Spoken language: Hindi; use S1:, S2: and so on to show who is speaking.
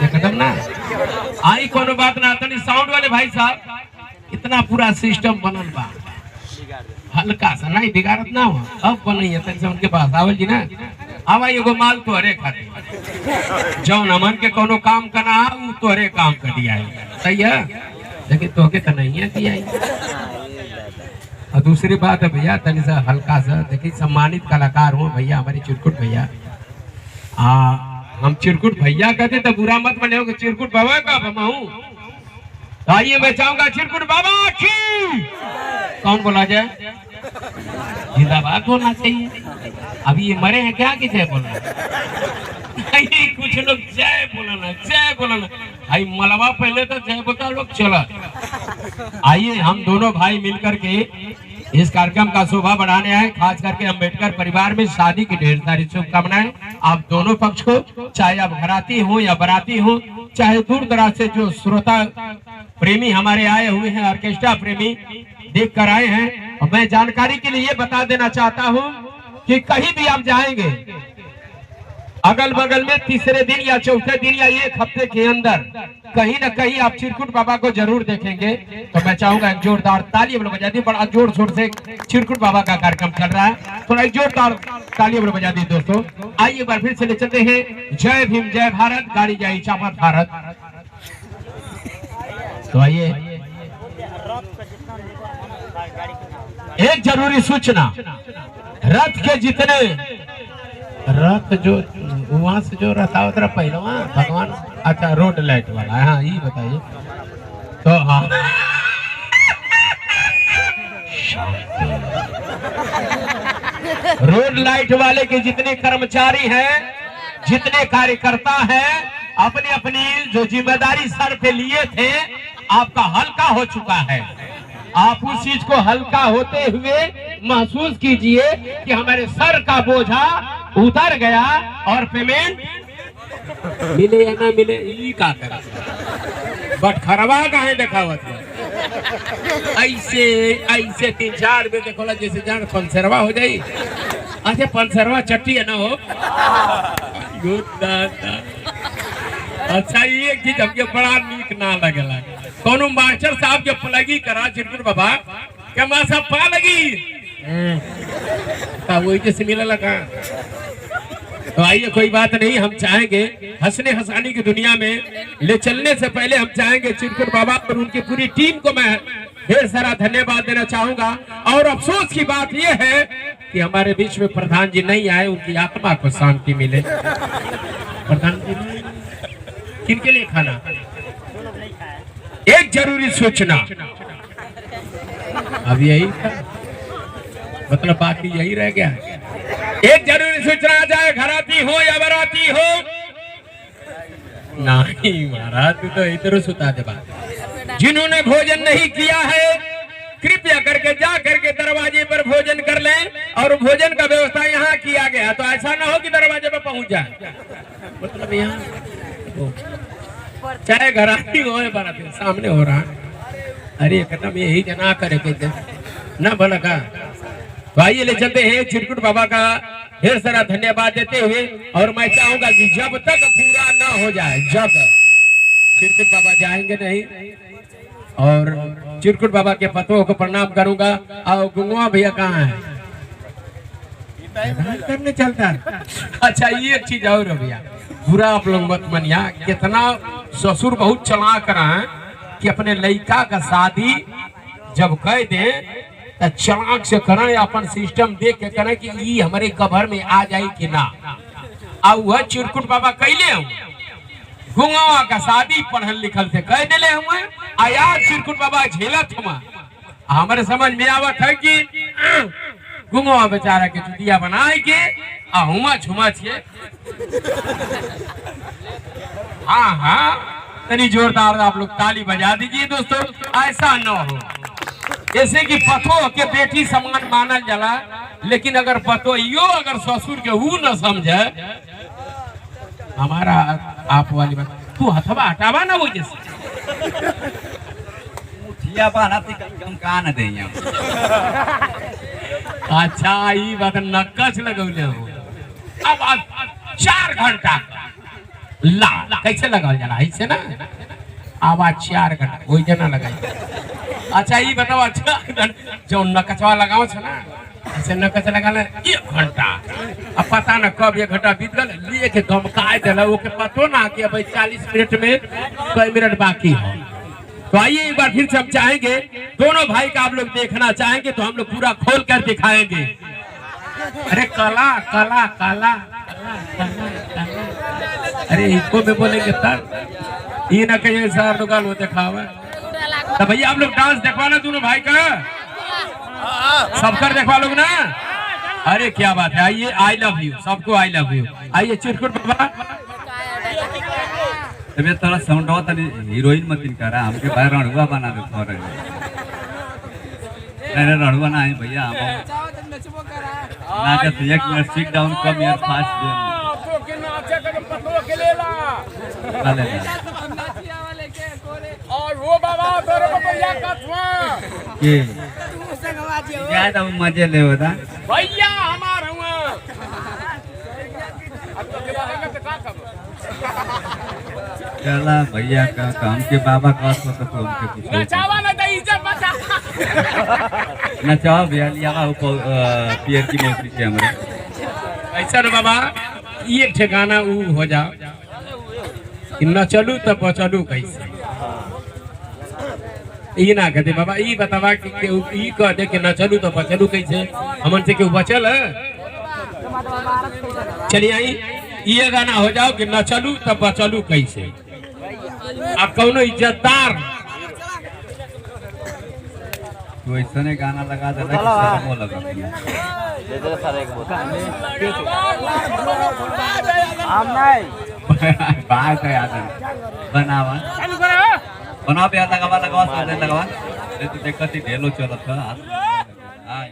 S1: एकदम ना आई कोनो बात ना। तनी साउंड वाले भाई साहब, इतना पूरा सिस्टम बनल बा, हल्का सा नहीं बिगाड़त ना हो। अब बनी है तनी से उनके पास आवल जी ना, आवा एगो माल तोहरे खातिर जौन हमन के कोनो काम करना उ तोहरे काम कर दिया है, सही है। लेकिन तोहके तो नहीं है दिया है। और दूसरी बात है भैया, तनी सा हल्का सा देखिए, सम्मानित कलाकार हो भैया हमारे चिरकुट भैया। हम चिरकुट भैया कहते तो बुरा मत बने हो, चिरकुट बाबा का बमा हूँ। तो आइए मैं चाहूंगा चिरकुट बाबा की कौन बोला जाए, जिंदाबाद बोलना चाहिए। अभी ये मरे हैं क्या कि जय बोलना, कुछ लोग जय बोलना जय बोलना। भाई मलबा पहले तो जय बोलता लोग चला। आइए हम दोनों भाई मिलकर के इस कार्यक्रम का शोभा बढ़ाने आए। खास करके अम्बेडकर परिवार में शादी की ढेर सारी शुभकामनाएं आप दोनों पक्ष को, चाहे आप घराती हो या बराती हो, चाहे दूर दराज से जो श्रोता प्रेमी हमारे आए हुए हैं, ऑर्केस्ट्रा प्रेमी देख कर आए हैं। और मैं जानकारी के लिए बता देना चाहता हूं कि कहीं भी आप जाएंगे अगल बगल में तीसरे दिन या चौथे दिन या एक हफ्ते के अंदर कहीं न कहीं आप चिरकुट बाबा को जरूर देखेंगे। तो मैं चाहूंगा एक जोरदार ताली बजा दी, बड़ा जोर शोर से चिरकुट बाबा का कार्यक्रम चल रहा है, थोड़ा एक जोरदार ताली बजा दी दोस्तों। आइए एक बार फिर से ले चलते हैं। जय भीम जय भारत, गाड़ी जाई चापत भारत। तो आइए एक जरूरी सूचना, रथ के जितने रथ जो वहां से जो रथ आवत रहा पहले भगवान, अच्छा रोड लाइट वाला, हाँ ये बताइए। तो हाँ रोड लाइट वाले के जितने कर्मचारी हैं, जितने कार्यकर्ता हैं, अपनी अपनी जो जिम्मेदारी सर पे लिए थे, आपका हल्का हो चुका है। आप उस चीज को हल्का होते हुए महसूस कीजिए कि हमारे सर का बोझा उतर गया और पेमेंट मिले या ना मिले ये का करा, बट खरवा कहे देखावत ऐसे ऐसे 3-4 में देखो जैसे जान पंसरवा हो जाई। अच्छा पंसरवा चट्टी है ना हो। अच्छा ये चीज हमके बड़ा नीक ना लगेला। कोनो मास्टर साहब के पलगी करा चिरकुट बाबा क्या मां साहब पा लगी वही जैसे मिला लगा। तो आइए कोई बात नहीं, हम चाहेंगे हंसने हंसाने की दुनिया में ले चलने से पहले हम चाहेंगे चिरकुट बाबा और उनकी पूरी टीम को मैं ढेर सारा धन्यवाद देना चाहूंगा। और अफसोस की बात यह है कि हमारे बीच में प्रधान जी नहीं आए, उनकी आत्मा को शांति मिले। प्रधान जी किनके लिए खाना, एक जरूरी सूचना, अब यही था मतलब बाकी यही रह गया। एक जरूरी सूचना आ जाए, घराती हो या बराती हो। नहीं महाराज तू तो इधर सुता दे बात। जिन्होंने भोजन नहीं किया है कृपया करके जा करके दरवाजे पर भोजन कर लें, और भोजन का व्यवस्था यहाँ किया गया। तो ऐसा ना हो कि दरवाजे पर पहुंच जाए, मतलब यहाँ चाहे घराती हो या बराती सामने हो रहा है। अरे एकदम यही जना करे के ना भला का। तो आइए ले चलते हैं चिरकुट बाबा का ढेर सारा धन्यवाद देते हुए। और मैं चाहूंगा कि जब तक पूरा ना हो जाए, जब चिरकुट बाबा जाएंगे नहीं, और चिरकुट बाबा के पतों को प्रणाम करूंगा। और गुंगवा भैया कहाँ है, करने चलता है। अच्छा ये एक चीज और भैया, बुरा आप लोग मत मनिया, कितना ससुर बहुत चला कर कि अपने लड़का का शादी जब कह दे तो चलाक से करें, अपन सिस्टम देख के करें कि ये हमारे कवर में आ जाए कि ना। और वह चिरकुट बाबा कैले हूँ, गुंगवा का शादी पढ़ल लिखल से कह दिले हुए, आया चिरकुट बाबा झेलत हुआ। हमारे समझ में आवत है कि गुंगवा बेचारा के चुतिया बनाए के हुमा छुमा छे। हाँ हाँ तनी जोरदार आप लोग ताली बजा दीजिए दोस्तों। ऐसा न हो जैसे कि पतो के बेटी समान मानल जाला, लेकिन अगर पतो यो अगर ससुर के वो न समझे, हमारा आप वाली बात, तू हथवा हटावा ना वो जैसे मुठिया बाना कम का न दे। अच्छा ये बात नक्कच लगौले हो। अब 4 घंटा ला कैसे लगाओ जाला ऐसे ना आवाज 4 घंटा वही जना लगाई। अच्छा ये बताओ अच्छा जो नकचवा लगाओ छ ना ऐसे नकच लगा 1 घंटा अब पता ना कब 1 घंटा बीत गल लेके धमकाए दिला ओके पतो ना कि अब 40 मिनट में कई मिनट बाकी है। तो आइए एक बार फिर से हम चाहेंगे दोनों भाई का आप लोग देखना चाहेंगे तो हम लोग पूरा खोल कर दिखाएंगे। अरे कला कला कला अरे इसको में बोलेंगे तब ये ना कहिए सर दुकान वो दिखावा। तो भैया आप लोग डांस देखवाना दोनों भाई का सबकर देखवा लोग ना। अरे क्या बात है आइए आई लव यू सबको आई लव यू। आइए चिरकुट बाबा
S2: तबे थोड़ा साउंड हो तनी हीरोइन मत करा हमके बाहर रणुआ बना दे थोड़ा नहीं रणुआ ना है भैया हम ना के 1 मिनट सिट डाउन कम यार फास्ट तो के नाचे के पतो के लेला और वो बाबा तोरे को भैया कथवा के क्या तो मजे ले होता भैया हमार हुआ अब तो के बारे में का खबर चला भैया का काम के बाबा का तो हमके कुछ नचावा ना दे इज्जत बचा नचावा भैया लिया को पियर की मौसी के हमरे
S1: ऐसा ना बाबा ये ठिकाना ऊ हो जा कि न चलू तब चलू कैसे ये ना कहते बाबा ये बतावा कि ई कह दे कि न चलू तो चलू कैसे हमन से क्यों बचल है। चलिए आई ये गाना हो जाओ कि न चलू तब चलू कैसे। अब कौनो इज्जतदार
S2: तो ऐसा गाना लगा दे शर्मो लगा बात है याद बनावा बनाओ पे लगावा लगावा देखती ढेलो चलत हां